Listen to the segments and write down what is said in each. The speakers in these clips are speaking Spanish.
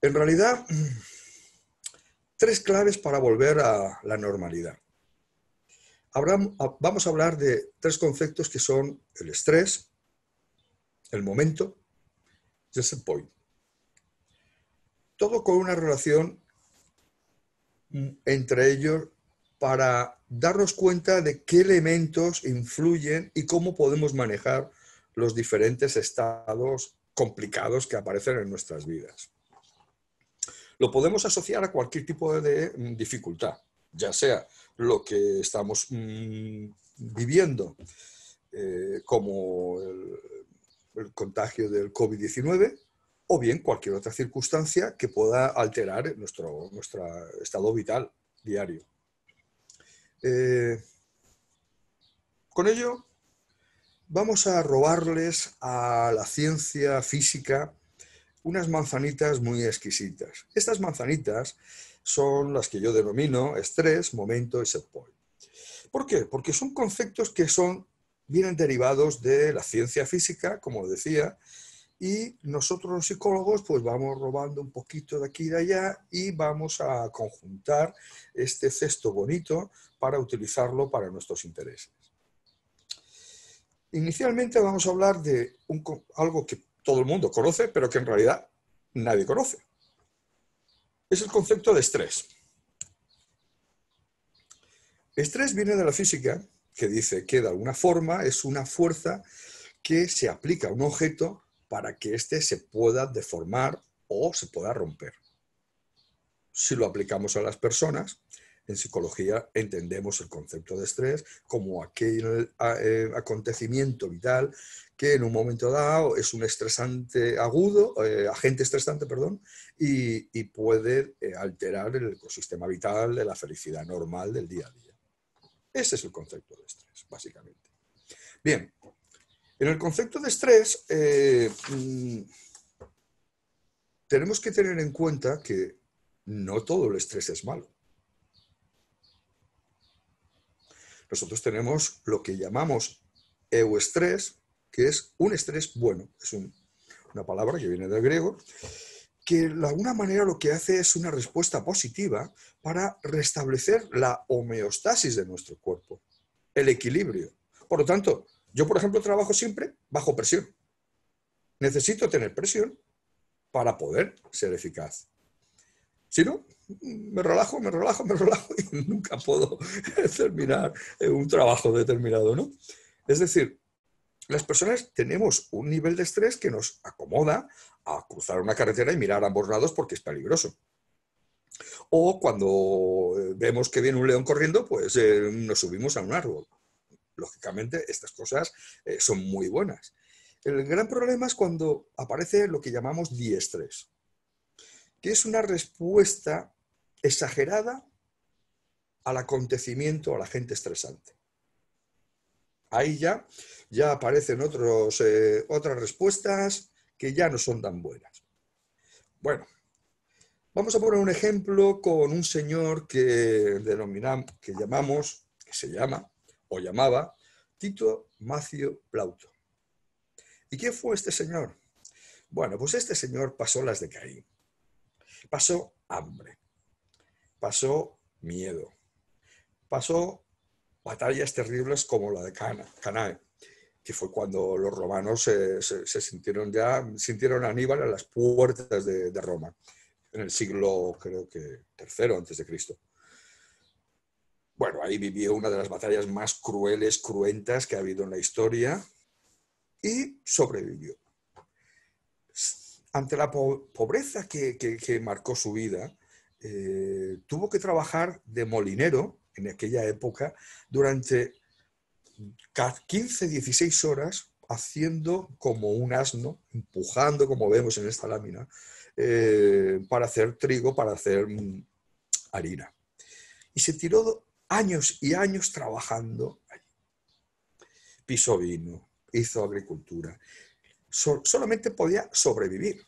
En realidad, tres claves para volver a la normalidad. Vamos a hablar de tres conceptos que son el estrés, el momento y el set point. Todo con una relación entre ellos para darnos cuenta de qué elementos influyen y cómo podemos manejar los diferentes estados complicados que aparecen en nuestras vidas. Lo podemos asociar a cualquier tipo de dificultad, ya sea lo que estamos viviendo, como el contagio del COVID-19, o bien cualquier otra circunstancia que pueda alterar nuestro estado vital diario. Con ello, vamos a robarles a la ciencia física unas manzanitas muy exquisitas. Estas manzanitas son las que yo denomino estrés, momento y set point. ¿Por qué? Porque son conceptos que vienen derivados de la ciencia física, como decía, y nosotros los psicólogos pues vamos robando un poquito de aquí y de allá y vamos a conjuntar este cesto bonito para utilizarlo para nuestros intereses. Inicialmente vamos a hablar de algo que todo el mundo conoce, pero que en realidad nadie conoce. Es el concepto de estrés. Estrés viene de la física, que dice que de alguna forma es una fuerza que se aplica a un objeto para que éste se pueda deformar o se pueda romper. Si lo aplicamos a las personas, en psicología entendemos el concepto de estrés como aquel acontecimiento vital que en un momento dado es un estresante agudo, agente estresante, perdón, y puede alterar el ecosistema vital de la felicidad normal del día a día. Ese es el concepto de estrés, básicamente. Bien, en el concepto de estrés tenemos que tener en cuenta que no todo el estrés es malo. Nosotros tenemos lo que llamamos euestrés, que es un estrés bueno. Es una palabra que viene del griego, que de alguna manera lo que hace es una respuesta positiva para restablecer la homeostasis de nuestro cuerpo, el equilibrio. Por lo tanto, yo, por ejemplo, trabajo siempre bajo presión. Necesito tener presión para poder ser eficaz. Si no, me relajo y nunca puedo terminar un trabajo determinado, ¿no? Es decir, las personas tenemos un nivel de estrés que nos acomoda a cruzar una carretera y mirar a ambos lados porque es peligroso. O cuando vemos que viene un león corriendo, pues nos subimos a un árbol. Lógicamente, estas cosas son muy buenas. El gran problema es cuando aparece lo que llamamos diestrés, que es una respuesta exagerada al acontecimiento, al agente estresante. Ahí ya aparecen otras respuestas que ya no son tan buenas. Bueno, vamos a poner un ejemplo con un señor que se llama o llamaba Tito Macio Plauto. ¿Y quién fue este señor? Bueno, pues este señor pasó las de Caín. Pasó hambre, pasó miedo, pasó batallas terribles como la de Canaán, que fue cuando los romanos sintieron a Aníbal a las puertas de Roma, en el siglo, creo que, III antes de Cristo. Bueno, ahí vivió una de las batallas más crueles, cruentas que ha habido en la historia y sobrevivió. Ante la pobreza que marcó su vida, tuvo que trabajar de molinero en aquella época durante 15, 16 horas haciendo como un asno, empujando, como vemos en esta lámina, para hacer trigo, para hacer harina. Y se tiró años y años trabajando allí. Pisó vino, hizo agricultura. Solamente podía sobrevivir,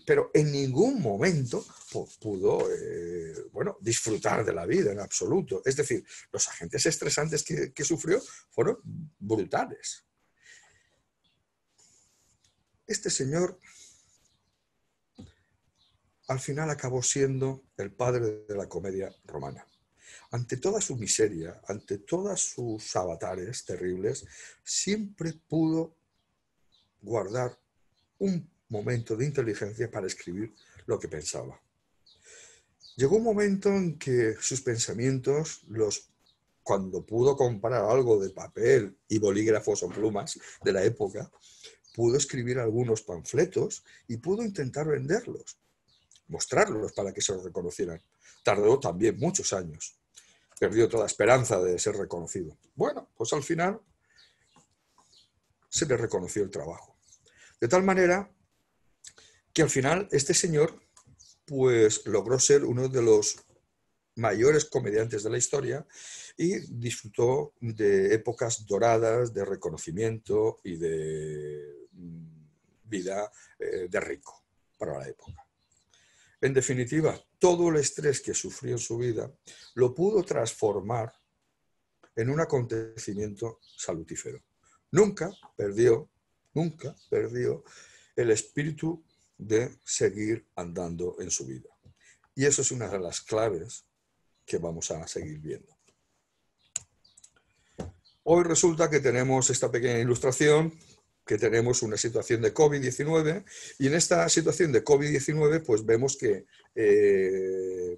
pero en ningún momento pudo disfrutar de la vida en absoluto. Es decir, los agentes estresantes que sufrió fueron brutales. Este señor al final acabó siendo el padre de la comedia romana. Ante toda su miseria, ante todos sus avatares terribles, siempre pudo guardar un momento de inteligencia para escribir lo que pensaba. Llegó un momento en que sus pensamientos, cuando pudo comprar algo de papel y bolígrafos o plumas de la época, pudo escribir algunos panfletos y pudo intentar venderlos, mostrarlos para que se los reconocieran. Tardó también muchos años. Perdió toda esperanza de ser reconocido. Bueno, pues al final se le reconoció el trabajo. De tal manera que al final este señor pues logró ser uno de los mayores comediantes de la historia y disfrutó de épocas doradas de reconocimiento y de vida de rico para la época. En definitiva, todo el estrés que sufrió en su vida lo pudo transformar en un acontecimiento salutífero. Nunca perdió el espíritu de seguir andando en su vida. Y eso es una de las claves que vamos a seguir viendo. Hoy resulta que tenemos esta pequeña ilustración, que tenemos una situación de COVID-19, y en esta situación de COVID-19 pues vemos que,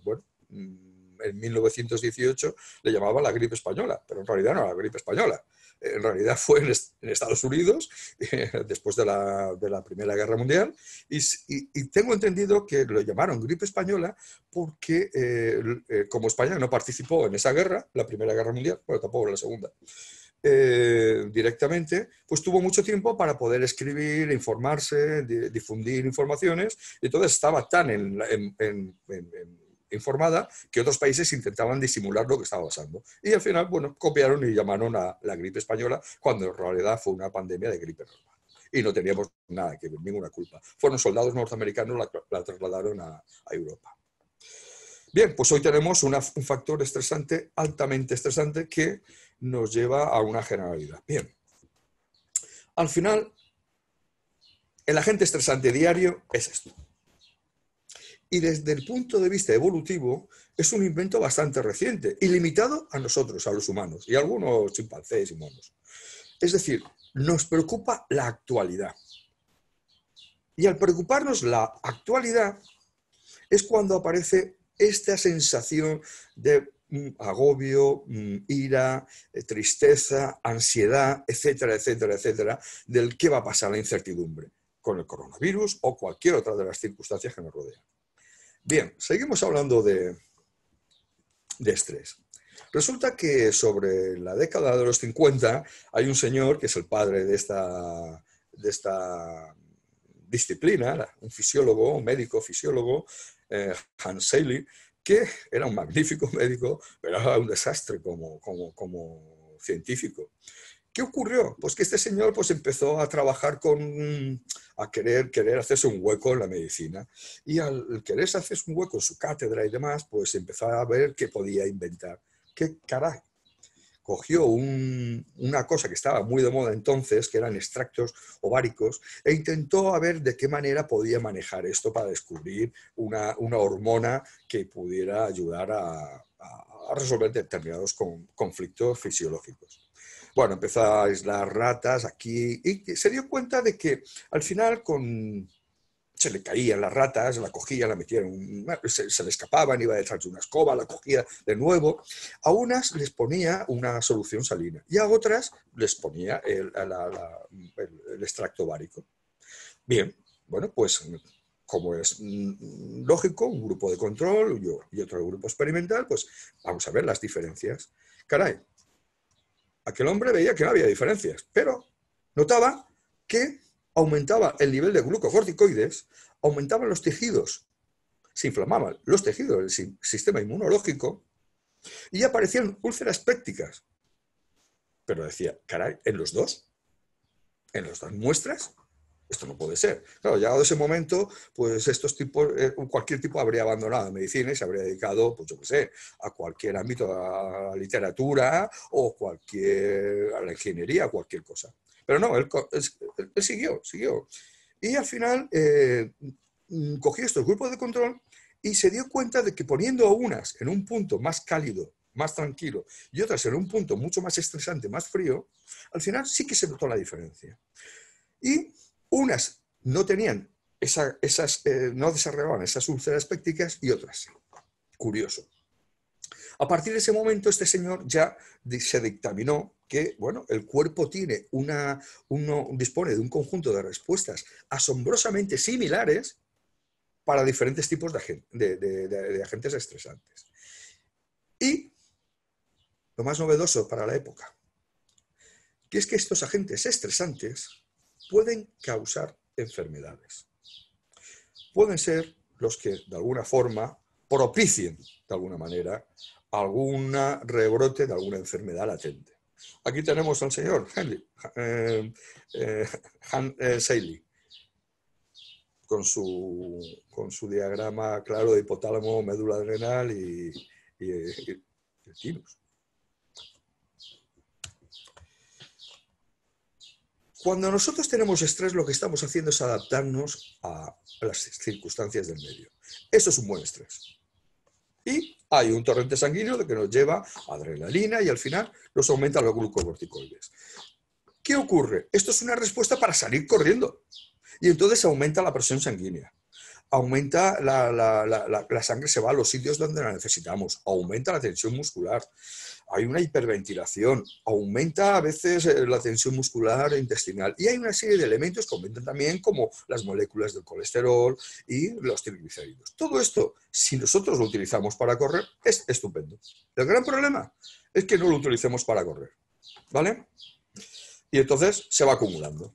bueno, en 1918 le llamaba la gripe española, pero en realidad no era la gripe española. En realidad fue en Estados Unidos, después de la Primera Guerra Mundial, y tengo entendido que lo llamaron gripe española porque como España no participó en esa guerra, la Primera Guerra Mundial, bueno, tampoco en la Segunda, directamente, pues tuvo mucho tiempo para poder escribir, informarse, difundir informaciones, y entonces estaba tan informada que otros países intentaban disimular lo que estaba pasando. Y al final, bueno, copiaron y llamaron a la gripe española, cuando en realidad fue una pandemia de gripe normal. Y no teníamos nada que ver, ninguna culpa. Fueron soldados norteamericanos la trasladaron a Europa. Bien, pues hoy tenemos un factor estresante, altamente estresante, que nos lleva a una generalidad. Bien, al final, el agente estresante diario es esto. Y desde el punto de vista evolutivo, es un invento bastante reciente y limitado a nosotros, a los humanos, y a algunos chimpancés y monos. Es decir, nos preocupa la actualidad. Y al preocuparnos la actualidad, es cuando aparece esta sensación de agobio, ira, tristeza, ansiedad, etcétera, etcétera, etcétera, del qué va a pasar, la incertidumbre con el coronavirus o cualquier otra de las circunstancias que nos rodean. Bien, seguimos hablando de estrés. Resulta que sobre la década de los 50 hay un señor que es el padre de esta disciplina, un fisiólogo, un médico fisiólogo, Hans Selye, que era un magnífico médico, pero era un desastre como científico. ¿Qué ocurrió? Pues que este señor pues, empezó a trabajar a querer hacerse un hueco en la medicina. Y al querer hacerse un hueco en su cátedra y demás, pues empezó a ver qué podía inventar. ¿Qué caray? Cogió una cosa que estaba muy de moda entonces, que eran extractos ováricos, e intentó a ver de qué manera podía manejar esto para descubrir una hormona que pudiera ayudar a resolver determinados conflictos fisiológicos. Bueno, empezó a aislar ratas aquí y se dio cuenta de que al final se le caían las ratas, la cogía, la metía se le escapaban, iba detrás de una escoba, la cogía de nuevo. A unas les ponía una solución salina y a otras les ponía el extracto ovárico. Bien, bueno, pues como es lógico, un grupo de control y otro grupo experimental, pues vamos a ver las diferencias. Caray, aquel hombre veía que no había diferencias, pero notaba que aumentaba el nivel de glucocorticoides, aumentaban los tejidos, se inflamaban los tejidos del sistema inmunológico y aparecían úlceras pépticas. Pero decía, caray, ¿en las dos muestras? Esto no puede ser. Claro, llegado ese momento, pues estos tipos, cualquier tipo habría abandonado la medicina y se habría dedicado, pues yo qué sé, a cualquier ámbito, a la literatura o a la ingeniería, cualquier cosa. Pero no, él siguió. Y al final cogió estos grupos de control y se dio cuenta de que poniendo a unas en un punto más cálido, más tranquilo, y otras en un punto mucho más estresante, más frío, al final sí que se notó la diferencia. Y unas no tenían no desarrollaban esas úlceras pépticas y otras sí. Curioso. A partir de ese momento, este señor ya se dictaminó que, bueno, el cuerpo tiene dispone de un conjunto de respuestas asombrosamente similares para diferentes tipos de agentes estresantes. Y lo más novedoso para la época, que es que estos agentes estresantes pueden causar enfermedades. Pueden ser los que, de alguna forma, propicien, de alguna manera, algún rebrote de alguna enfermedad latente. Aquí tenemos al señor Selye, con su diagrama claro de hipotálamo, médula adrenal y el thymus. Cuando nosotros tenemos estrés, lo que estamos haciendo es adaptarnos a las circunstancias del medio. Eso es un buen estrés. Y hay un torrente sanguíneo que nos lleva a adrenalina y al final nos aumenta los glucocorticoides. ¿Qué ocurre? Esto es una respuesta para salir corriendo. Y entonces aumenta la presión sanguínea. Aumenta la sangre, se va a los sitios donde la necesitamos. Aumenta la tensión muscular. Hay una hiperventilación, aumenta a veces la tensión muscular e intestinal y hay una serie de elementos que aumentan también como las moléculas del colesterol y los triglicéridos. Todo esto, si nosotros lo utilizamos para correr, es estupendo. El gran problema es que no lo utilicemos para correr, ¿vale? Y entonces se va acumulando.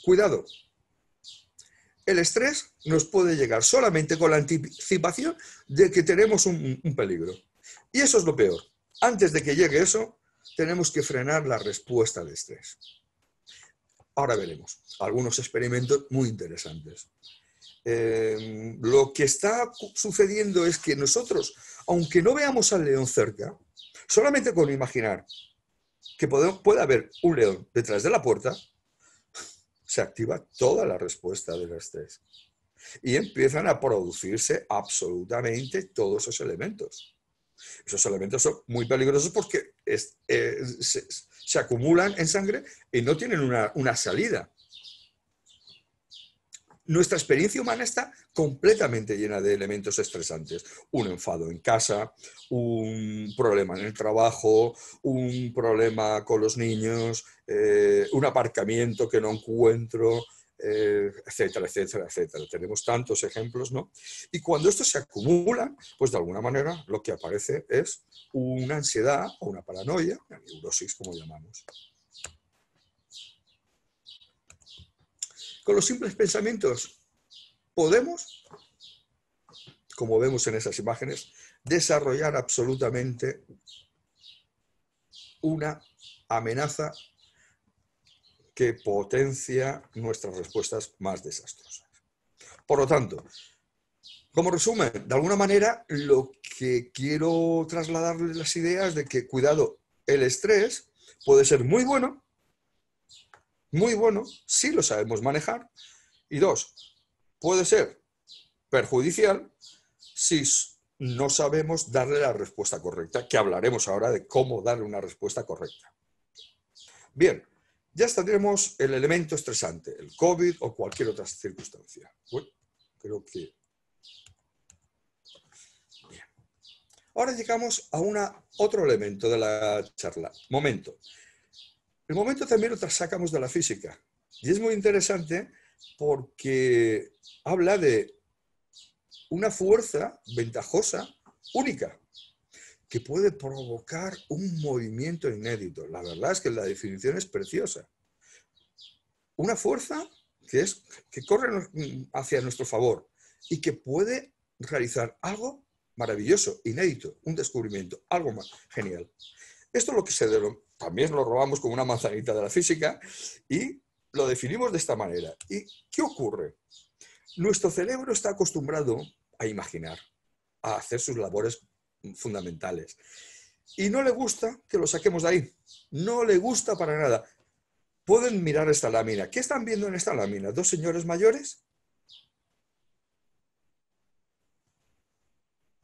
Cuidado. El estrés nos puede llegar solamente con la anticipación de que tenemos un peligro. Y eso es lo peor. Antes de que llegue eso, tenemos que frenar la respuesta al estrés. Ahora veremos algunos experimentos muy interesantes. Lo que está sucediendo es que nosotros, aunque no veamos al león cerca, solamente con imaginar que puede haber un león detrás de la puerta, se activa toda la respuesta del estrés. Y empiezan a producirse absolutamente todos esos elementos. Esos elementos son muy peligrosos porque se acumulan en sangre y no tienen una salida. Nuestra experiencia humana está completamente llena de elementos estresantes. Un enfado en casa, un problema en el trabajo, un problema con los niños, un aparcamiento que no encuentro, etcétera, etcétera, etcétera. Tenemos tantos ejemplos, ¿no? Y cuando estos se acumulan, pues de alguna manera lo que aparece es una ansiedad o una paranoia, una neurosis, como llamamos. Con los simples pensamientos podemos, como vemos en esas imágenes, desarrollar absolutamente una amenaza que potencia nuestras respuestas más desastrosas. Por lo tanto, como resumen, de alguna manera lo que quiero trasladarles las ideas de que, cuidado, el estrés puede ser muy bueno si lo sabemos manejar, y dos, puede ser perjudicial si no sabemos darle la respuesta correcta, que hablaremos ahora de cómo darle una respuesta correcta. Bien, ya tenemos el elemento estresante, el COVID o cualquier otra circunstancia. Bueno, creo que... Bien. Ahora llegamos a otro elemento de la charla. Momento. El momento también lo sacamos de la física. Y es muy interesante porque habla de una fuerza ventajosa, única, que puede provocar un movimiento inédito. La verdad es que la definición es preciosa. Una fuerza que corre hacia nuestro favor y que puede realizar algo maravilloso, inédito, un descubrimiento, algo más genial. Esto es lo que también lo robamos como una manzanita de la física y lo definimos de esta manera. ¿Y qué ocurre? Nuestro cerebro está acostumbrado a imaginar, a hacer sus labores fundamentales. Y no le gusta que lo saquemos de ahí. No le gusta para nada. pueden mirar esta lámina. ¿Qué están viendo en esta lámina? ¿Dos señores mayores?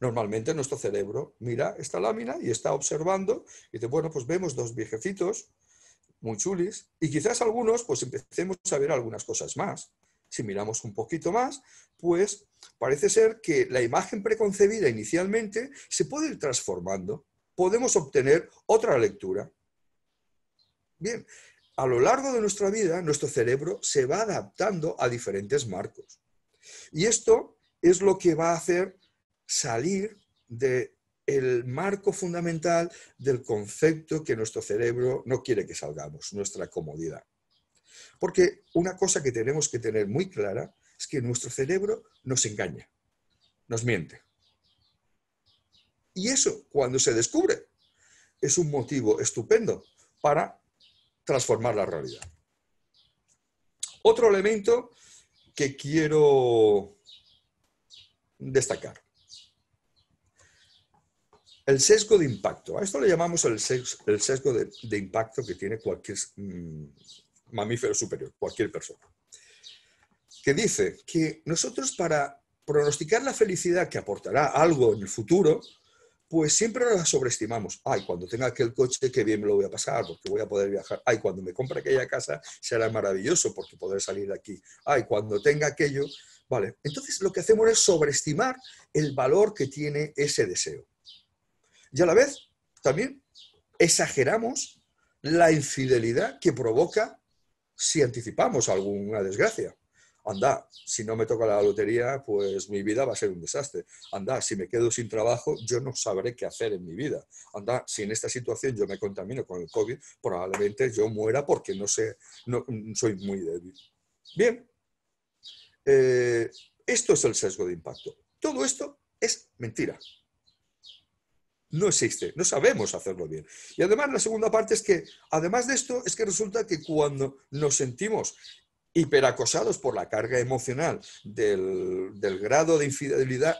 Normalmente nuestro cerebro mira esta lámina y está observando y dice, bueno, pues vemos dos viejecitos muy chulis y quizás algunos pues empecemos a ver algunas cosas más. Si miramos un poquito más, pues parece ser que la imagen preconcebida inicialmente se puede ir transformando. Podemos obtener otra lectura. Bien, a lo largo de nuestra vida, nuestro cerebro se va adaptando a diferentes marcos. Y esto es lo que va a hacer salir del marco fundamental del concepto que nuestro cerebro no quiere que salgamos, nuestra comodidad. Porque una cosa que tenemos que tener muy clara es que nuestro cerebro nos engaña, nos miente. Y eso, cuando se descubre, es un motivo estupendo para transformar la realidad. Otro elemento que quiero destacar. El sesgo de impacto. A esto le llamamos el sesgo de impacto que tiene cualquier mamífero superior, cualquier persona. Que dice que nosotros para pronosticar la felicidad que aportará algo en el futuro, pues siempre la sobreestimamos. Ay, cuando tenga aquel coche, qué bien me lo voy a pasar, porque voy a poder viajar. Ay, cuando me compre aquella casa, será maravilloso, porque podré salir de aquí. Ay, cuando tenga aquello... Vale, entonces lo que hacemos es sobreestimar el valor que tiene ese deseo. Y a la vez, también exageramos la infidelidad que provoca si anticipamos alguna desgracia. Anda, si no me toca la lotería, pues mi vida va a ser un desastre. Anda, si me quedo sin trabajo, yo no sabré qué hacer en mi vida. Anda, si en esta situación yo me contamino con el COVID, probablemente yo muera porque no soy muy débil. Bien, esto es el sesgo de impacto. Todo esto es mentira. No existe, no sabemos hacerlo bien. Y además la segunda parte es que, además de esto, es que resulta que cuando nos sentimos hiperacosados por la carga emocional del grado de infelicidad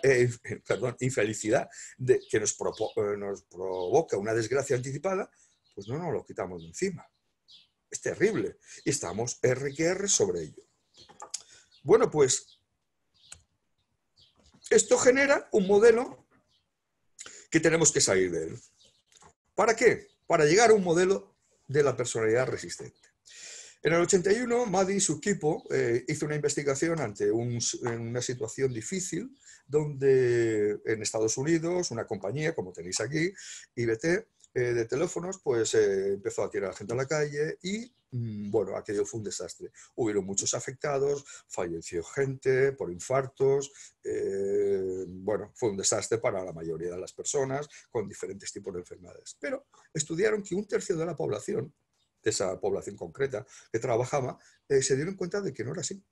que nos provoca una desgracia anticipada, pues no nos lo quitamos de encima. Es terrible. Y estamos R que R sobre ello. Bueno, pues esto genera un modelo que tenemos que salir de él. ¿Para qué? Para llegar a un modelo de la personalidad resistente. En el 81, Maddy y su equipo hizo una investigación ante una situación difícil donde en Estados Unidos una compañía, como tenéis aquí, IBT, de teléfonos, pues empezó a tirar a la gente a la calle y, bueno, aquello fue un desastre. Hubieron muchos afectados, falleció gente por infartos, bueno, fue un desastre para la mayoría de las personas con diferentes tipos de enfermedades. Pero estudiaron que un tercio de la población, de esa población concreta que trabajaba, se dieron cuenta de que no era así,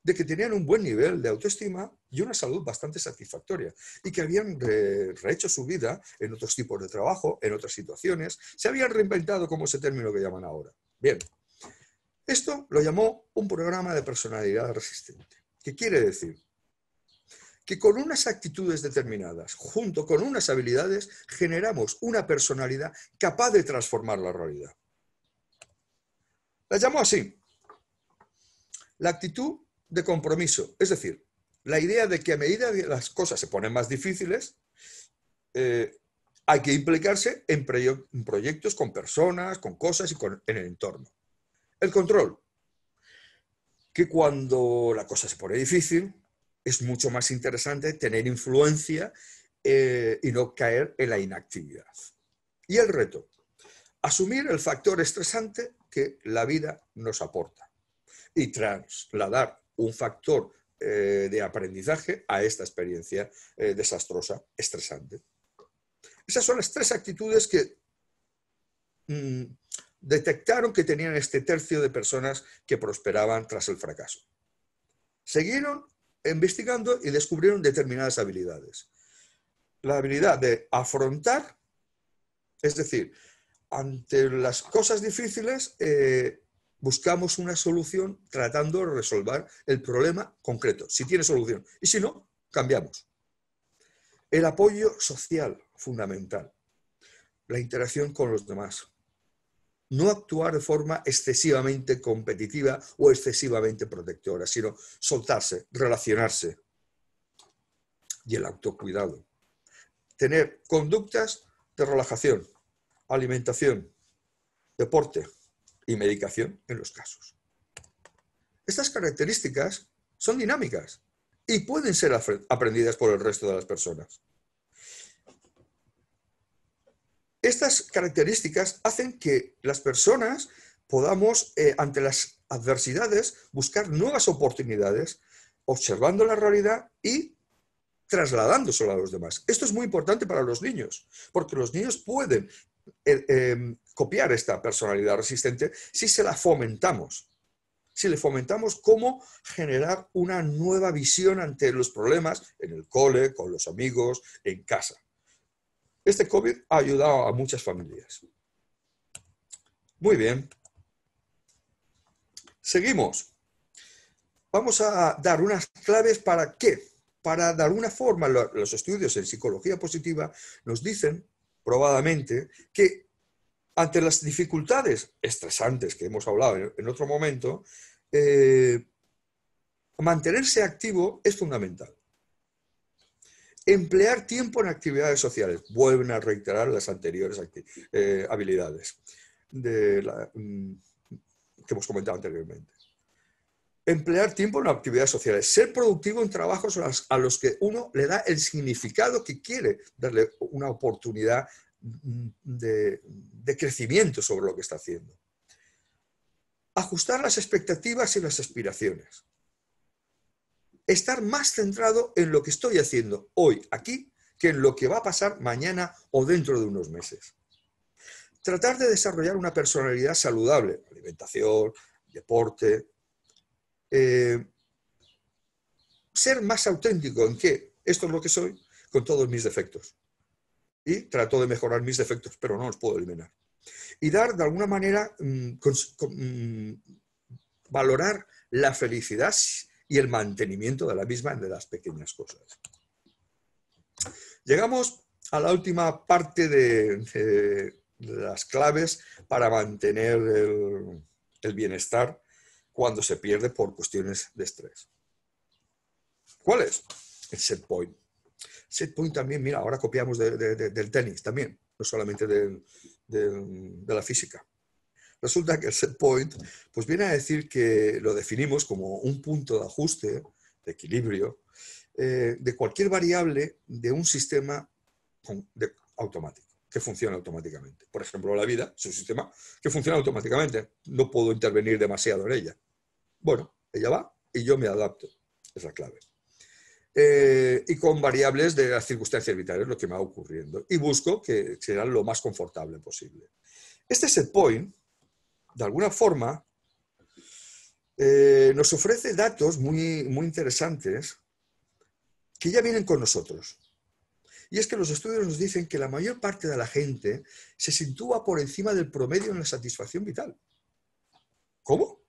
de que tenían un buen nivel de autoestima y una salud bastante satisfactoria y que habían rehecho su vida en otros tipos de trabajo, en otras situaciones, se habían reinventado, como ese término que llaman ahora. Bien, esto lo llamó un programa de personalidad resistente. ¿Qué quiere decir? Que con unas actitudes determinadas, junto con unas habilidades, generamos una personalidad capaz de transformar la realidad. La llamó así: la actitud de compromiso, es decir, la idea de que a medida que las cosas se ponen más difíciles, hay que implicarse en proyectos con personas, con cosas y en el entorno. El control, que cuando la cosa se pone difícil, es mucho más interesante tener influencia y no caer en la inactividad. Y el reto, asumir el factor estresante que la vida nos aporta y trasladar un factor de aprendizaje a esta experiencia desastrosa, estresante. Esas son las tres actitudes que detectaron que tenían este tercio de personas que prosperaban tras el fracaso. Siguieron investigando y descubrieron determinadas habilidades. La habilidad de afrontar, es decir, ante las cosas difíciles, buscamos una solución tratando de resolver el problema concreto, si tiene solución. Y si no, cambiamos. El apoyo social, fundamental. La interacción con los demás. no actuar de forma excesivamente competitiva o excesivamente protectora, sino soltarse, relacionarse. Y el autocuidado. Tener conductas de relajación, alimentación, deporte y medicación en los casos. Estas características son dinámicas y pueden ser aprendidas por el resto de las personas. Estas características hacen que las personas podamos, ante las adversidades, buscar nuevas oportunidades, observando la realidad y trasladándoselo a los demás. Esto es muy importante para los niños, porque los niños pueden copiar esta personalidad resistente si se la fomentamos. Si le fomentamos cómo generar una nueva visión ante los problemas en el cole, con los amigos, en casa. Este COVID ha ayudado a muchas familias. Muy bien. Seguimos. Vamos a dar unas claves para qué. Para, de alguna forma, los estudios en psicología positiva nos dicen, probadamente, que ante las dificultades estresantes que hemos hablado en otro momento, mantenerse activo es fundamental. Emplear tiempo en actividades sociales. Vuelven a reiterar las anteriores habilidades que hemos comentado anteriormente. Emplear tiempo en actividades sociales. Ser productivo en trabajos a los que uno le da el significado que quiere, darle una oportunidad de crecimiento sobre lo que está haciendo. Ajustar las expectativas y las aspiraciones. Estar más centrado en lo que estoy haciendo hoy, aquí, que en lo que va a pasar mañana o dentro de unos meses. Tratar de desarrollar una personalidad saludable, alimentación, deporte. Ser más auténtico en que esto es lo que soy, con todos mis defectos. Y trato de mejorar mis defectos, pero no los puedo eliminar. Y dar, de alguna manera, valorar la felicidad y el mantenimiento de la misma de las pequeñas cosas. Llegamos a la última parte de las claves para mantener el bienestar cuando se pierde por cuestiones de estrés. ¿Cuál es? El set point. Set point también, mira, ahora copiamos del tenis también, no solamente de la física. Resulta que el set point pues viene a decir que lo definimos como un punto de ajuste, de equilibrio, de cualquier variable de un sistema automático, que funciona automáticamente. Por ejemplo, la vida es un sistema que funciona automáticamente. No puedo intervenir demasiado en ella. Bueno, ella va y yo me adapto. Es la clave. Y con variables de las circunstancias vitales, lo que me va ocurriendo. Y busco que sea lo más confortable posible. Este set point, de alguna forma, nos ofrece datos muy, muy interesantes que ya vienen con nosotros. Y es que los estudios nos dicen que la mayor parte de la gente se sitúa por encima del promedio en la satisfacción vital. ¿Cómo?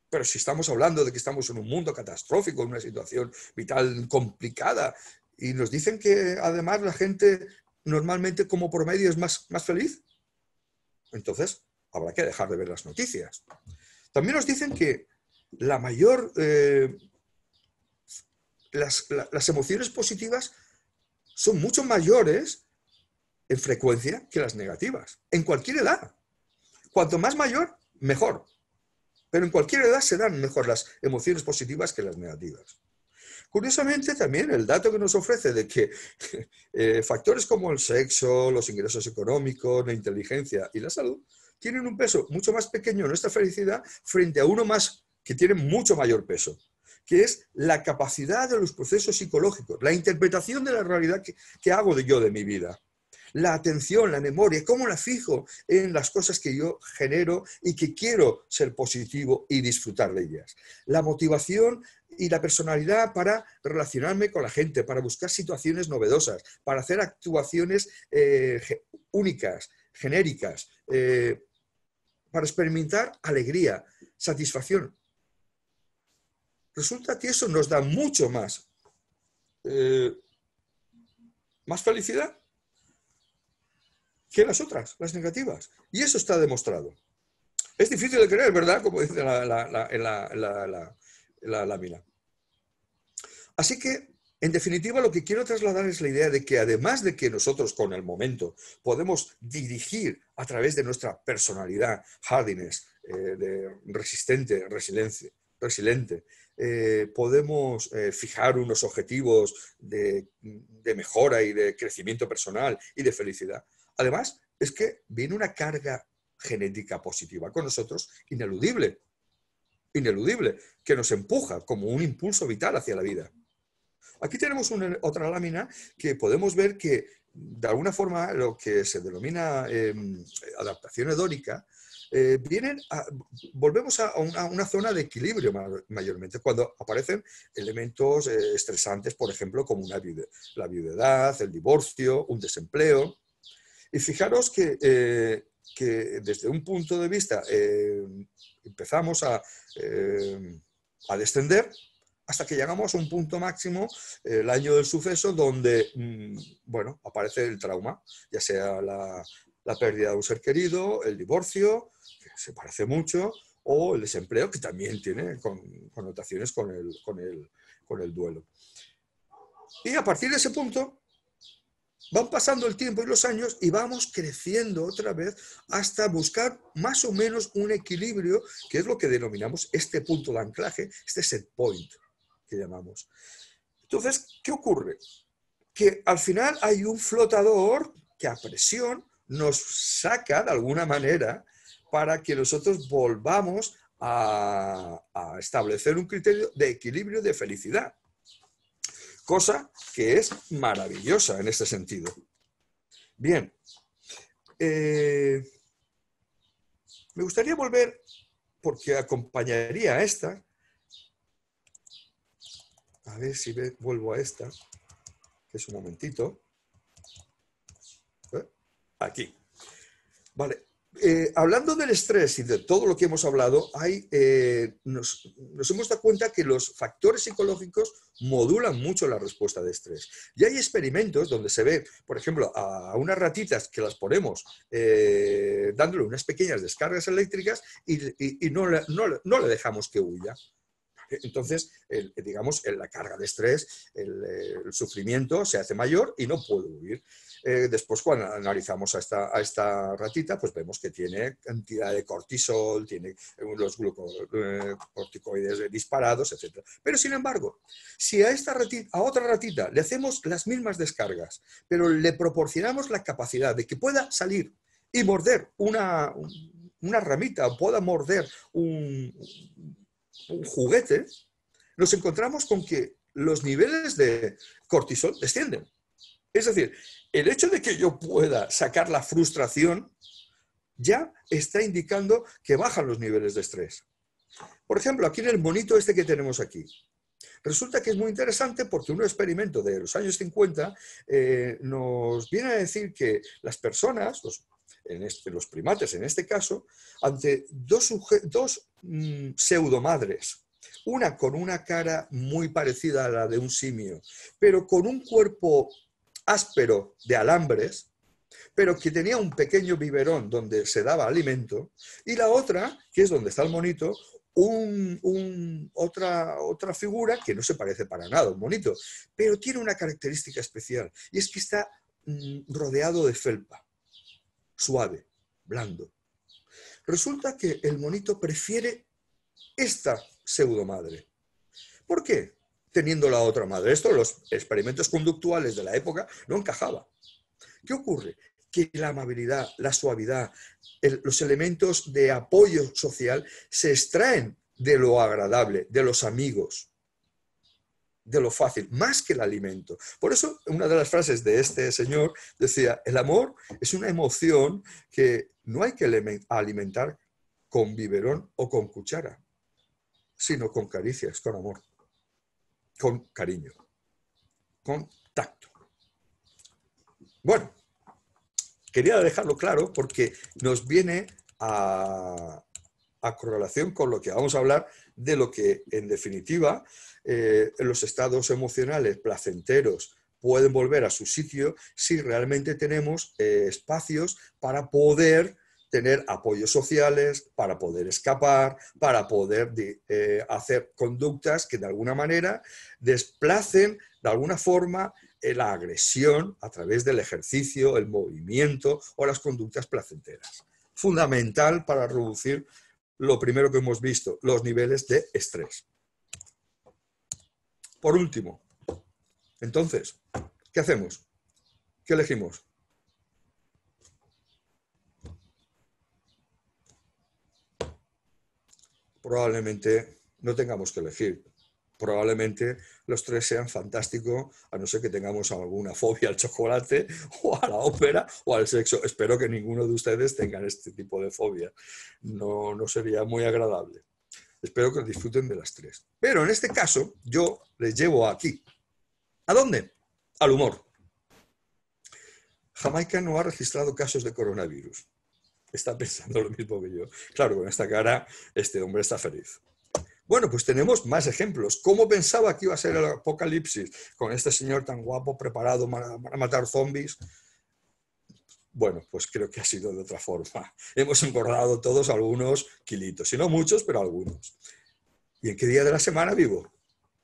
Pero si estamos hablando de que estamos en un mundo catastrófico, en una situación vital complicada, y nos dicen que además la gente normalmente como promedio es más feliz, entonces habrá que dejar de ver las noticias. También nos dicen que la mayor, las emociones positivas son mucho mayores en frecuencia que las negativas, en cualquier edad. Cuanto más mayor, mejor. Pero en cualquier edad se dan mejor las emociones positivas que las negativas. Curiosamente, también el dato que nos ofrece de que factores como el sexo, los ingresos económicos, la inteligencia y la salud tienen un peso mucho más pequeño en nuestra felicidad frente a uno más que tiene mucho mayor peso, que es la capacidad de los procesos psicológicos, la interpretación de la realidad que hago yo de mi vida. La atención, la memoria, cómo la fijo en las cosas que yo genero y que quiero ser positivo y disfrutar de ellas. La motivación y la personalidad para relacionarme con la gente, para buscar situaciones novedosas, para hacer actuaciones únicas, genéricas, para experimentar alegría, satisfacción. Resulta que eso nos da mucho más felicidad que las otras, las negativas. Y eso está demostrado. Es difícil de creer, ¿verdad? Como dice la lámina. Así que, en definitiva, lo que quiero trasladar es la idea de que además de que nosotros con el momento podemos dirigir a través de nuestra personalidad, hardiness, de resistente, resiliente, podemos fijar unos objetivos de mejora y de crecimiento personal y de felicidad. Además, es que viene una carga genética positiva con nosotros ineludible, que nos empuja como un impulso vital hacia la vida. Aquí tenemos otra lámina que podemos ver que, de alguna forma, lo que se denomina adaptación hedónica, volvemos a una zona de equilibrio mayormente, cuando aparecen elementos estresantes, por ejemplo, como la viudedad, el divorcio, un desempleo. Y fijaros que desde un punto de vista empezamos a descender hasta que llegamos a un punto máximo, el año del suceso, donde, bueno, aparece el trauma, ya sea la pérdida de un ser querido, el divorcio, que se parece mucho, o el desempleo, que también tiene connotaciones con el duelo. Y a partir de ese punto, van pasando el tiempo y los años y vamos creciendo otra vez hasta buscar más o menos un equilibrio, que es lo que denominamos este punto de anclaje, este set point que llamamos. Entonces, ¿qué ocurre? Que al final hay un flotador que a presión nos saca de alguna manera para que nosotros volvamos a establecer un criterio de equilibrio de felicidad. Cosa que es maravillosa en este sentido. Bien, me gustaría volver, porque acompañaría a esta, a ver si vuelvo a esta, que es un momentito. Aquí. Vale. Hablando del estrés y de todo lo que hemos hablado, nos hemos dado cuenta que los factores psicológicos modulan mucho la respuesta de estrés. Y hay experimentos donde se ve, por ejemplo, a unas ratitas que las ponemos dándole unas pequeñas descargas eléctricas y no le dejamos que huya. Entonces, digamos, la carga de estrés, el sufrimiento se hace mayor y no puede huir. Después, cuando analizamos a esta ratita, pues vemos que tiene cantidad de cortisol, tiene los glucocorticoides disparados, etc. Pero, sin embargo, si a otra ratita le hacemos las mismas descargas, pero le proporcionamos la capacidad de que pueda salir y morder una ramita, o pueda morder un juguete, nos encontramos con que los niveles de cortisol descienden. Es decir, el hecho de que yo pueda sacar la frustración ya está indicando que bajan los niveles de estrés. Por ejemplo, aquí en el monito este que tenemos aquí, resulta que es muy interesante porque un experimento de los años 50 nos viene a decir que las personas, los primates en este caso, ante dos pseudomadres, una con una cara muy parecida a la de un simio, pero con un cuerpo áspero de alambres, pero que tenía un pequeño biberón donde se daba alimento, y la otra, que es donde está el monito, otra figura que no se parece para nada a un monito, pero tiene una característica especial, y es que está rodeado de felpa, suave, blando. Resulta que el monito prefiere esta pseudomadre. ¿Por qué? Teniendo la otra madre. Esto, los experimentos conductuales de la época, no encajaba. ¿Qué ocurre? Que la amabilidad, la suavidad, los elementos de apoyo social se extraen de lo agradable, de los amigos, de lo fácil, más que el alimento. Por eso, una de las frases de este señor decía, el amor es una emoción que no hay que alimentar con biberón o con cuchara, sino con caricias, con amor, con cariño, con tacto. Bueno, quería dejarlo claro porque nos viene a correlación con lo que vamos a hablar de lo que, en definitiva, los estados emocionales placenteros pueden volver a su sitio si realmente tenemos espacios para poder tener apoyos sociales, para poder escapar, para poder hacer conductas que de alguna manera desplacen de alguna forma la agresión a través del ejercicio, el movimiento o las conductas placenteras. Fundamental para reducir lo primero que hemos visto, los niveles de estrés. Por último, entonces, ¿qué hacemos? ¿Qué elegimos? Probablemente no tengamos que elegir. Probablemente los tres sean fantásticos, a no ser que tengamos alguna fobia al chocolate o a la ópera o al sexo. Espero que ninguno de ustedes tengan este tipo de fobia. No, no sería muy agradable. Espero que disfruten de las tres. Pero en este caso, yo les llevo aquí. ¿A dónde? Al humor. Jamaica no ha registrado casos de coronavirus. Está pensando lo mismo que yo. Claro, con esta cara, este hombre está feliz. Bueno, pues tenemos más ejemplos. ¿Cómo pensaba que iba a ser el apocalipsis con este señor tan guapo, preparado para matar zombies? Bueno, pues creo que ha sido de otra forma. Hemos engordado todos algunos kilitos, si no muchos, pero algunos. ¿Y en qué día de la semana vivo?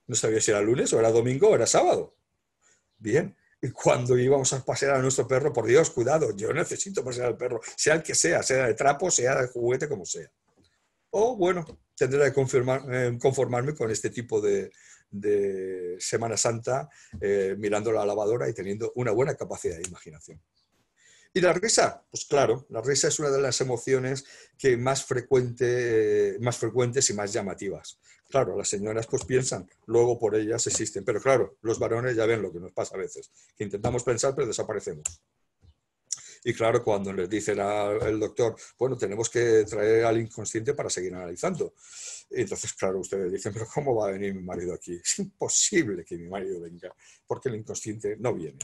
No sabía si era lunes o era domingo o era sábado. Bien. Y cuando íbamos a pasear a nuestro perro, por Dios, cuidado, yo necesito pasear al perro, sea el que sea de trapo, sea de juguete, como sea. O bueno, tendré que conformarme con este tipo de Semana Santa, mirando la lavadora y teniendo una buena capacidad de imaginación. ¿Y la risa? Pues claro, la risa es una de las emociones que más frecuentes y más llamativas. Claro, las señoras pues piensan, luego por ellas existen, pero claro, los varones ya ven lo que nos pasa a veces, que intentamos pensar pero desaparecemos. Y claro, cuando les dice el doctor, bueno, tenemos que traer al inconsciente para seguir analizando. Y entonces, claro, ustedes dicen, pero ¿cómo va a venir mi marido aquí? Es imposible que mi marido venga, porque el inconsciente no viene.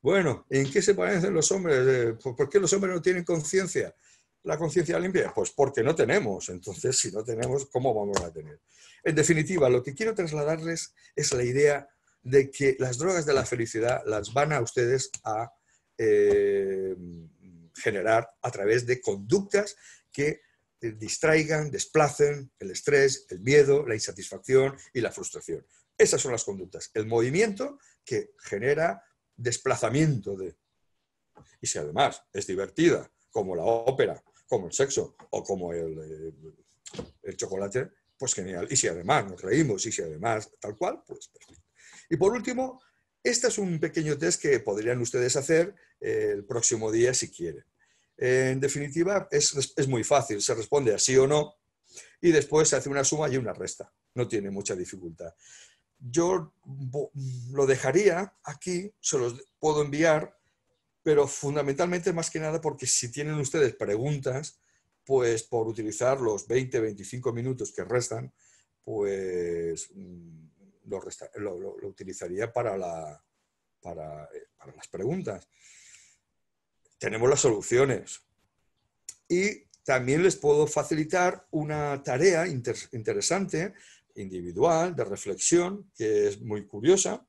Bueno, ¿en qué se parecen los hombres? ¿Por qué los hombres no tienen conciencia? ¿La conciencia limpia? Pues porque no tenemos. Entonces, si no tenemos, ¿cómo vamos a tener? En definitiva, lo que quiero trasladarles es la idea de que las drogas de la felicidad las van a ustedes a generar a través de conductas que distraigan, desplacen el estrés, el miedo, la insatisfacción y la frustración. Esas son las conductas. El movimiento que genera desplazamiento de... Y si además es divertida, como la ópera, como el sexo o como el chocolate, pues genial. Y si además nos reímos y si además tal cual, pues perfecto. Y por último, este es un pequeño test que podrían ustedes hacer el próximo día si quieren. En definitiva, es muy fácil. Se responde a sí o no y después se hace una suma y una resta. No tiene mucha dificultad. Yo lo dejaría aquí, se los puedo enviar, pero fundamentalmente más que nada porque si tienen ustedes preguntas, pues por utilizar los 20-25 minutos que restan, pues lo utilizaría para las preguntas. Tenemos las soluciones y también les puedo facilitar una tarea interesante, individual, de reflexión, que es muy curiosa,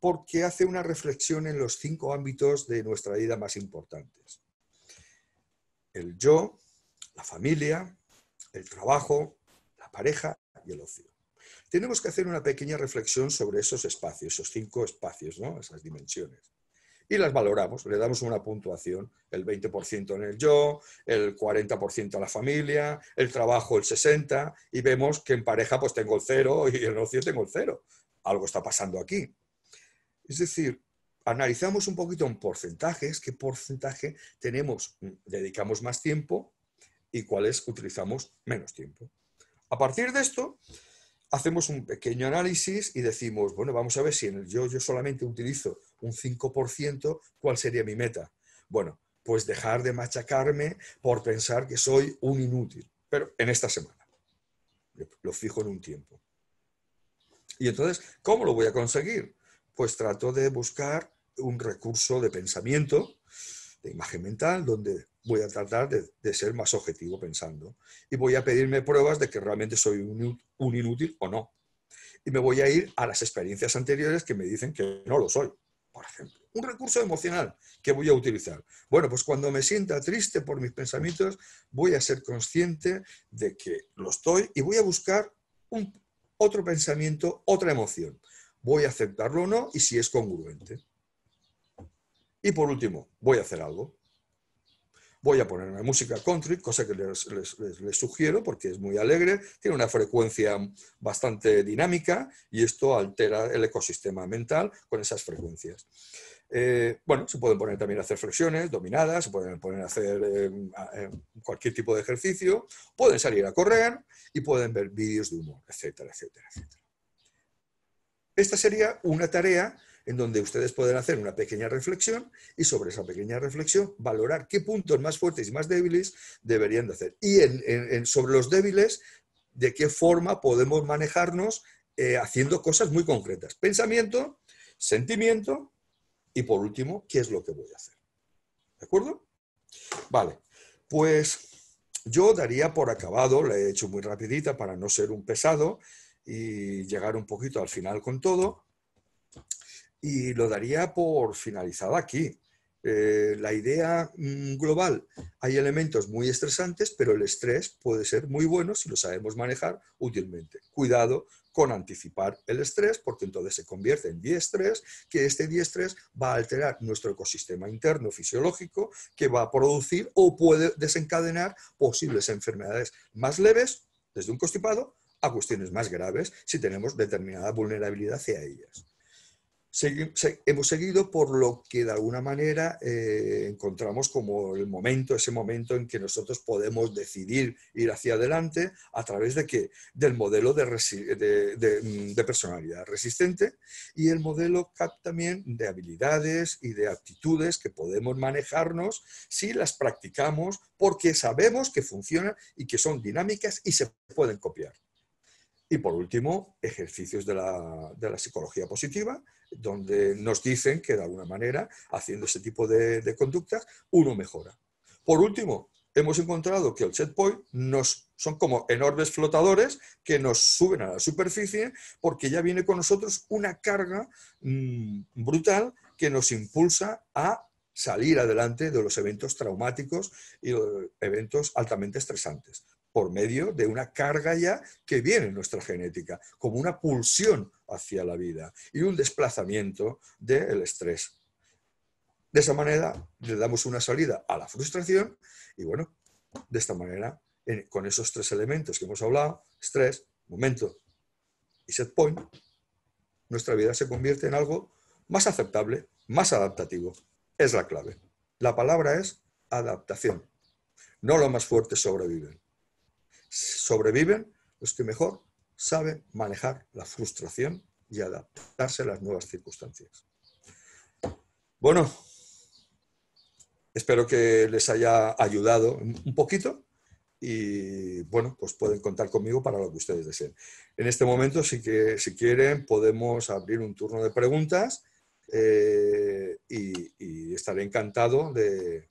porque hace una reflexión en los 5 ámbitos de nuestra vida más importantes. El yo, la familia, el trabajo, la pareja y el ocio. Tenemos que hacer una pequeña reflexión sobre esos espacios, esos 5 espacios, ¿no? Esas dimensiones. Y las valoramos, le damos una puntuación, el 20% en el yo, el 40% a la familia, el trabajo el 60%, y vemos que en pareja pues tengo el 0 y en el ocio tengo el 0. Algo está pasando aquí. Es decir, analizamos un poquito en porcentajes, qué porcentaje dedicamos más tiempo y cuáles utilizamos menos tiempo. A partir de esto, hacemos un pequeño análisis y decimos, bueno, vamos a ver si en el yo solamente utilizo un 5%, ¿cuál sería mi meta? Bueno, pues dejar de machacarme por pensar que soy un inútil, pero en esta semana. Lo fijo en un tiempo. Y entonces, ¿cómo lo voy a conseguir? Pues trato de buscar un recurso de pensamiento, de imagen mental, donde voy a tratar de ser más objetivo pensando. Y voy a pedirme pruebas de que realmente soy un inútil o no. Y me voy a ir a las experiencias anteriores que me dicen que no lo soy. por ejemplo. Un recurso emocional que voy a utilizar. Bueno, pues cuando me sienta triste por mis pensamientos, voy a ser consciente de que lo estoy y voy a buscar otro pensamiento, otra emoción. Voy a aceptarlo o no y si es congruente. Y por último, voy a hacer algo. Voy a poner una música country, cosa que les sugiero porque es muy alegre, tiene una frecuencia bastante dinámica y esto altera el ecosistema mental con esas frecuencias. Bueno, se pueden poner también a hacer flexiones dominadas, se pueden poner a hacer cualquier tipo de ejercicio, pueden salir a correr y pueden ver vídeos de humor, etcétera, etcétera, etcétera. Esta sería una tarea en donde ustedes pueden hacer una pequeña reflexión y sobre esa pequeña reflexión valorar qué puntos más fuertes y más débiles deberían de hacer. Y sobre los débiles, de qué forma podemos manejarnos haciendo cosas muy concretas. Pensamiento, sentimiento y por último, ¿qué es lo que voy a hacer? ¿De acuerdo? Vale, pues yo daría por acabado, la he hecho muy rapidita para no ser un pesado y llegar un poquito al final con todo. Y lo daría por finalizado aquí. La idea global, hay elementos muy estresantes, pero el estrés puede ser muy bueno si lo sabemos manejar útilmente. Cuidado con anticipar el estrés, porque entonces se convierte en diestrés, que este diestrés va a alterar nuestro ecosistema interno fisiológico, que va a producir o puede desencadenar posibles enfermedades más leves, desde un constipado, a cuestiones más graves, si tenemos determinada vulnerabilidad hacia ellas. Hemos seguido por lo que de alguna manera encontramos como el momento, ese momento en que nosotros podemos decidir ir hacia adelante a través de qué, del modelo de personalidad resistente y el modelo CAP también de habilidades y de aptitudes que podemos manejarnos si las practicamos porque sabemos que funcionan y que son dinámicas y se pueden copiar. Y por último, ejercicios de la psicología positiva, donde nos dicen que de alguna manera, haciendo ese tipo de conductas, uno mejora. Por último, hemos encontrado que el set point son como enormes flotadores que nos suben a la superficie porque ya viene con nosotros una carga brutal que nos impulsa a salir adelante de los eventos traumáticos y los eventos altamente estresantes, por medio de una carga ya que viene en nuestra genética, como una pulsión hacia la vida y un desplazamiento del estrés. De esa manera le damos una salida a la frustración y bueno, de esta manera, con esos tres elementos que hemos hablado, estrés, momento y set point, nuestra vida se convierte en algo más aceptable, más adaptativo. Es la clave. La palabra es adaptación. No los más fuertes sobreviven. Sobreviven los que mejor saben manejar la frustración y adaptarse a las nuevas circunstancias. Bueno, espero que les haya ayudado un poquito y bueno, pues pueden contar conmigo para lo que ustedes deseen. En este momento, si quieren, podemos abrir un turno de preguntas y estaré encantado de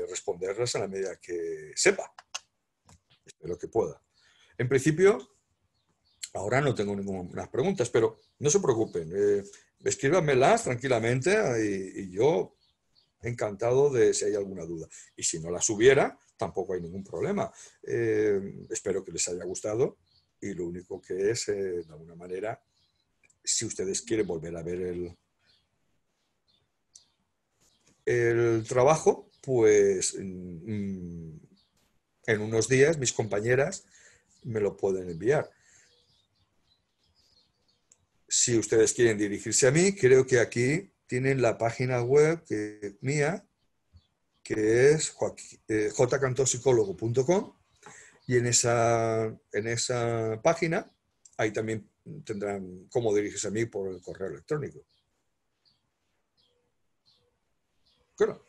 responderlas a la medida que sepa. Espero que pueda. En principio, ahora no tengo ninguna preguntas, pero no se preocupen. Escríbanmelas tranquilamente y yo encantado de si hay alguna duda. Y si no las hubiera, tampoco hay ningún problema. Espero que les haya gustado y lo único que es, de alguna manera, si ustedes quieren volver a ver el trabajo, pues en unos días mis compañeras me lo pueden enviar. Si ustedes quieren dirigirse a mí, creo que aquí tienen la página web mía, que es jcantosicólogo.com, y en esa página ahí también tendrán cómo dirigirse a mí por el correo electrónico. Claro,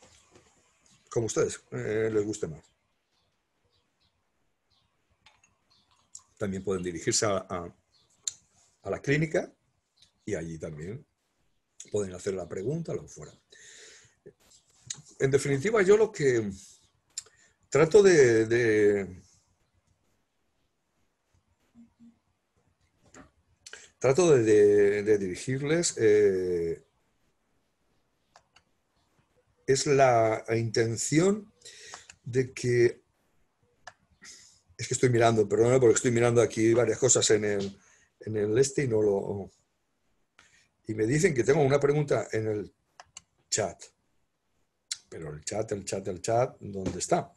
como ustedes les guste más. También pueden dirigirse a la clínica y allí también pueden hacer la pregunta, lo que fuera. En definitiva, yo lo que trato de dirigirles es la intención de que... Es que estoy mirando, perdona, porque estoy mirando aquí varias cosas en el este y no lo... Y me dicen que tengo una pregunta en el chat. Pero el chat, ¿dónde está?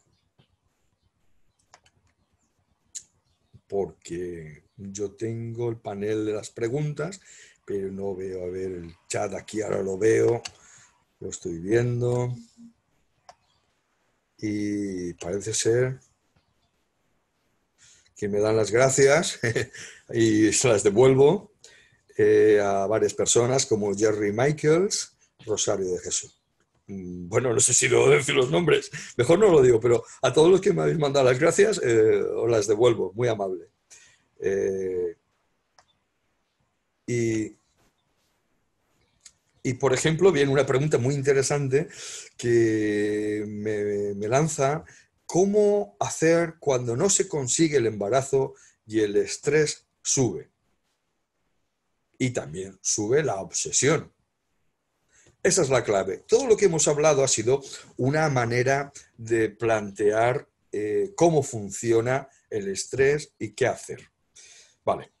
Porque yo tengo el panel de las preguntas, pero no veo, a ver, el chat aquí, ahora lo veo, lo estoy viendo. Y parece ser que me dan las gracias y se las devuelvo a varias personas como Jerry Michaels, Rosario de Jesús. Bueno, no sé si debo decir los nombres, mejor no lo digo, pero a todos los que me habéis mandado las gracias os las devuelvo, muy amable. Y, por ejemplo, viene una pregunta muy interesante que me lanza, ¿cómo hacer cuando no se consigue el embarazo y el estrés sube? Y también sube la obsesión. Esa es la clave. Todo lo que hemos hablado ha sido una manera de plantear cómo funciona el estrés y qué hacer. Vale.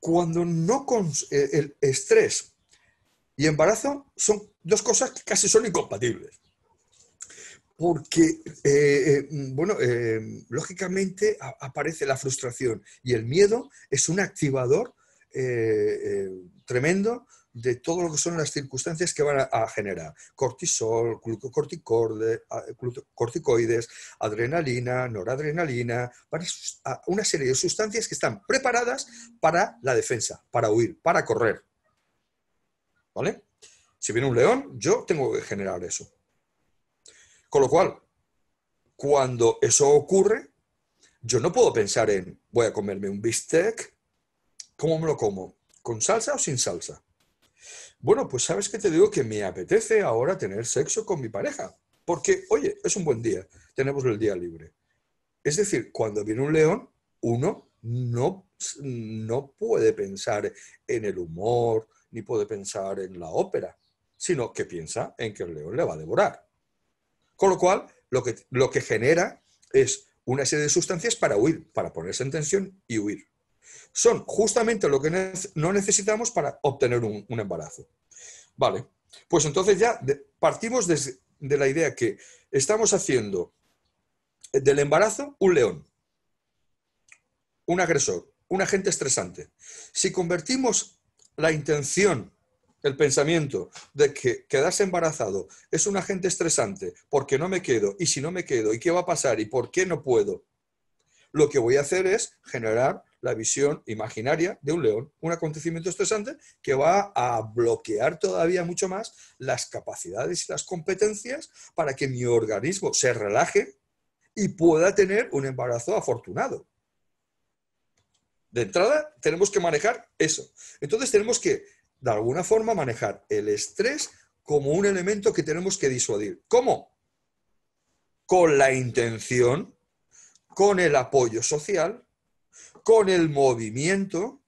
Cuando no el estrés y embarazo son dos cosas que casi son incompatibles. Porque, bueno, lógicamente aparece la frustración y el miedo es un activador tremendo de todo lo que son las circunstancias que van a generar. Cortisol, corticoides, adrenalina, noradrenalina, una serie de sustancias que están preparadas para la defensa, para huir, para correr. ¿Vale? Si viene un león, yo tengo que generar eso. Con lo cual, cuando eso ocurre, yo no puedo pensar en voy a comerme un bistec, ¿cómo me lo como? ¿Con salsa o sin salsa? Bueno, pues sabes que te digo que me apetece ahora tener sexo con mi pareja, porque, oye, es un buen día, tenemos el día libre. Es decir, cuando viene un león, uno no puede pensar en el humor, ni puede pensar en la ópera, sino que piensa en que el león le va a devorar. Con lo cual, lo que genera es una serie de sustancias para huir, para ponerse en tensión y huir. Son justamente lo que no necesitamos para obtener un embarazo. Vale, pues entonces ya partimos de la idea que estamos haciendo del embarazo un león, un agresor, un agente estresante. Si convertimos la intención, el pensamiento de que quedarse embarazado es un agente estresante porque no me quedo, y si no me quedo, ¿y qué va a pasar? ¿Y por qué no puedo? Lo que voy a hacer es generar la visión imaginaria de un león, un acontecimiento estresante que va a bloquear todavía mucho más las capacidades y las competencias para que mi organismo se relaje y pueda tener un embarazo afortunado. De entrada, tenemos que manejar eso. Entonces, tenemos que, de alguna forma, manejar el estrés como un elemento que tenemos que disuadir. ¿Cómo? Con la intención, con el apoyo social, con el movimiento,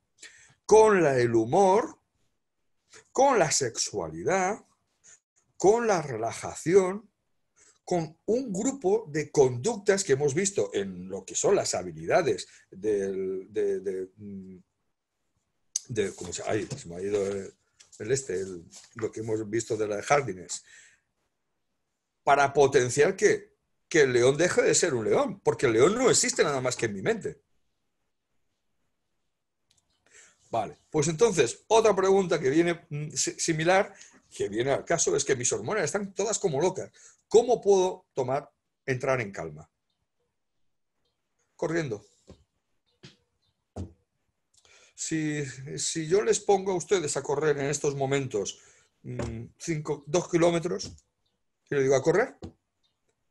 con el humor, con la sexualidad, con la relajación, con un grupo de conductas que hemos visto en lo que son las habilidades ¿cómo se me ha ido lo que hemos visto de la hardiness, para potenciar que el león deje de ser un león, porque el león no existe nada más que en mi mente. Vale, pues entonces, otra pregunta que viene similar, que viene al caso, es que mis hormonas están todas como locas. ¿Cómo puedo entrar en calma? Corriendo. Si yo les pongo a ustedes a correr en estos momentos 2 kilómetros, y les digo a correr,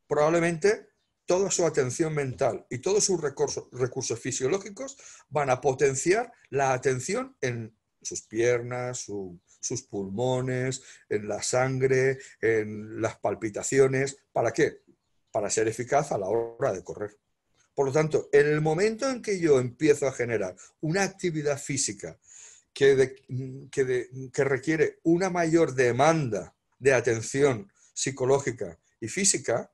probablemente toda su atención mental y todos sus recursos fisiológicos van a potenciar la atención en sus piernas, sus pulmones, en la sangre, en las palpitaciones. ¿Para qué? Para ser eficaz a la hora de correr. Por lo tanto, en el momento en que yo empiezo a generar una actividad física que requiere una mayor demanda de atención psicológica y física,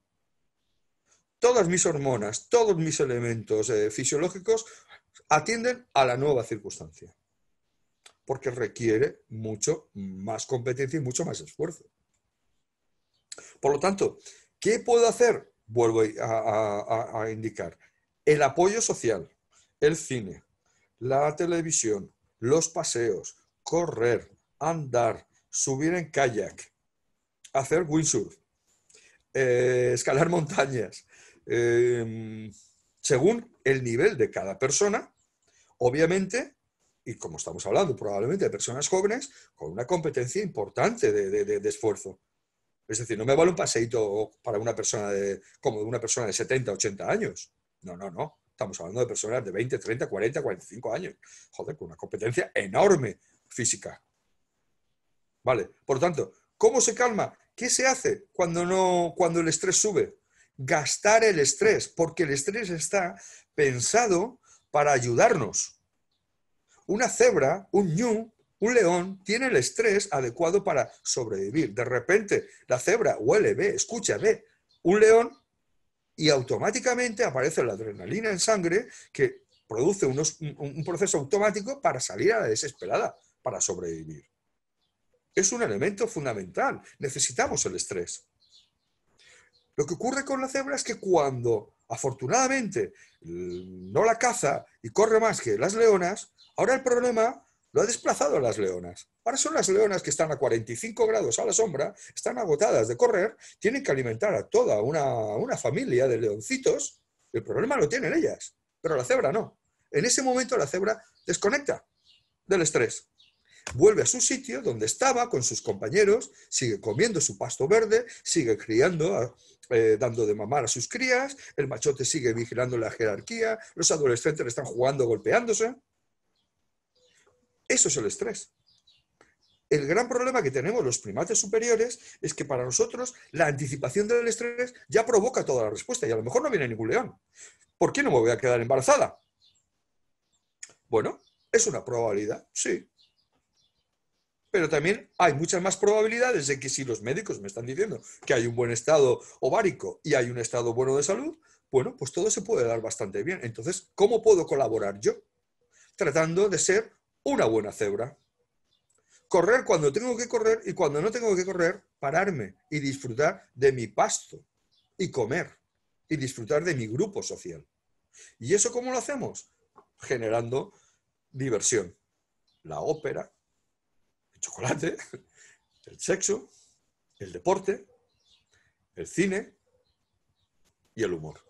todas mis hormonas, todos mis elementos fisiológicos atienden a la nueva circunstancia, porque requiere mucho más competencia y mucho más esfuerzo. Por lo tanto, ¿qué puedo hacer? Vuelvo a indicar. El apoyo social, el cine, la televisión, los paseos, correr, andar, subir en kayak, hacer windsurf, escalar montañas, según el nivel de cada persona, obviamente, y como estamos hablando probablemente de personas jóvenes, con una competencia importante de esfuerzo. Es decir, no me vale un paseíto para una persona como de una persona de 70, 80 años. No, no, no. Estamos hablando de personas de 20, 30, 40, 45 años. Joder, con una competencia enorme física. Vale, por lo tanto, ¿cómo se calma? ¿Qué se hace cuando el estrés sube? Gastar el estrés, porque el estrés está pensado para ayudarnos. Una cebra, un ñu, un león tiene el estrés adecuado para sobrevivir. De repente, la cebra huele, ve, escucha, ve un león y automáticamente aparece la adrenalina en sangre que produce un proceso automático para salir a la desesperada, para sobrevivir. Es un elemento fundamental. Necesitamos el estrés. Lo que ocurre con la cebra es que cuando, afortunadamente, no la caza y corre más que las leonas, ahora el problema lo ha desplazado a las leonas. Ahora son las leonas que están a 45 grados a la sombra, están agotadas de correr, tienen que alimentar a toda una familia de leoncitos. El problema lo tienen ellas, pero la cebra no. En ese momento la cebra desconecta del estrés. Vuelve a su sitio donde estaba con sus compañeros, sigue comiendo su pasto verde, sigue criando, dando de mamar a sus crías, el machote sigue vigilando la jerarquía, los adolescentes están jugando, golpeándose. Eso es el estrés. El gran problema que tenemos los primates superiores es que para nosotros la anticipación del estrés ya provoca toda la respuesta y a lo mejor no viene ningún león. ¿Por qué no me voy a quedar embarazada? Bueno, es una probabilidad, sí. Pero también hay muchas más probabilidades de que si los médicos me están diciendo que hay un buen estado ovárico y hay un estado bueno de salud, bueno, pues todo se puede dar bastante bien. Entonces, ¿cómo puedo colaborar yo? Tratando de ser una buena cebra. Correr cuando tengo que correr y cuando no tengo que correr, pararme y disfrutar de mi pasto y comer y disfrutar de mi grupo social. ¿Y eso cómo lo hacemos? Generando diversión. La ópera, el chocolate, el sexo, el deporte, el cine y el humor.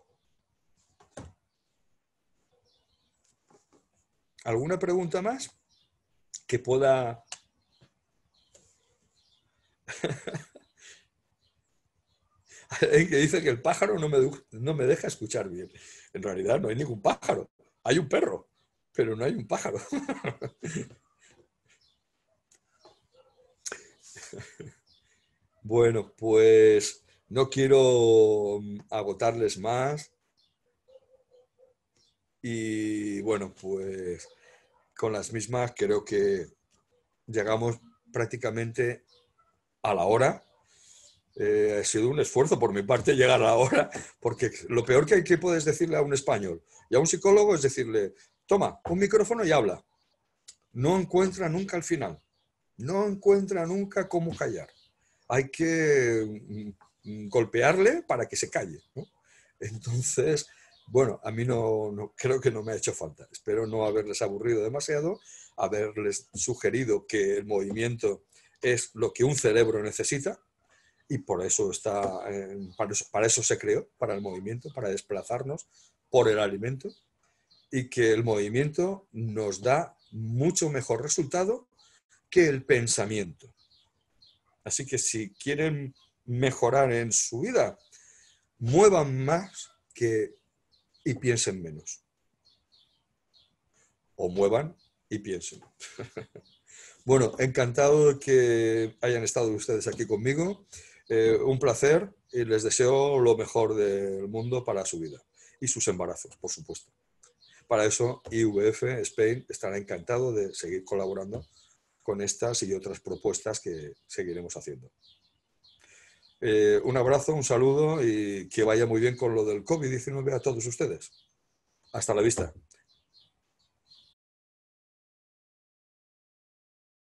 ¿Alguna pregunta más que pueda... Alguien que dice que el pájaro no me deja escuchar bien. En realidad no hay ningún pájaro. Hay un perro, pero no hay un pájaro. Bueno, pues no quiero agotarles más. Y bueno, pues con las mismas creo que llegamos prácticamente a la hora. Ha sido un esfuerzo por mi parte llegar a la hora, porque lo peor que puedes decirle a un español y a un psicólogo es decirle, toma, un micrófono y habla. No encuentra nunca el final. No encuentra nunca cómo callar. Hay que golpearle para que se calle, ¿no? Entonces, bueno, a mí no, creo que no me ha hecho falta. Espero no haberles aburrido demasiado, haberles sugerido que el movimiento es lo que un cerebro necesita y por eso está, para eso se creó, para el movimiento, para desplazarnos por el alimento y que el movimiento nos da mucho mejor resultado que el pensamiento. Así que si quieren mejorar en su vida, muevan más y piensen menos. O muevan y piensen. Bueno, encantado de que hayan estado ustedes aquí conmigo. Un placer y les deseo lo mejor del mundo para su vida y sus embarazos, por supuesto. Para eso, IVF Spain estará encantado de seguir colaborando con estas y otras propuestas que seguiremos haciendo. Un abrazo, un saludo y que vaya muy bien con lo del COVID-19 a todos ustedes. Hasta la vista.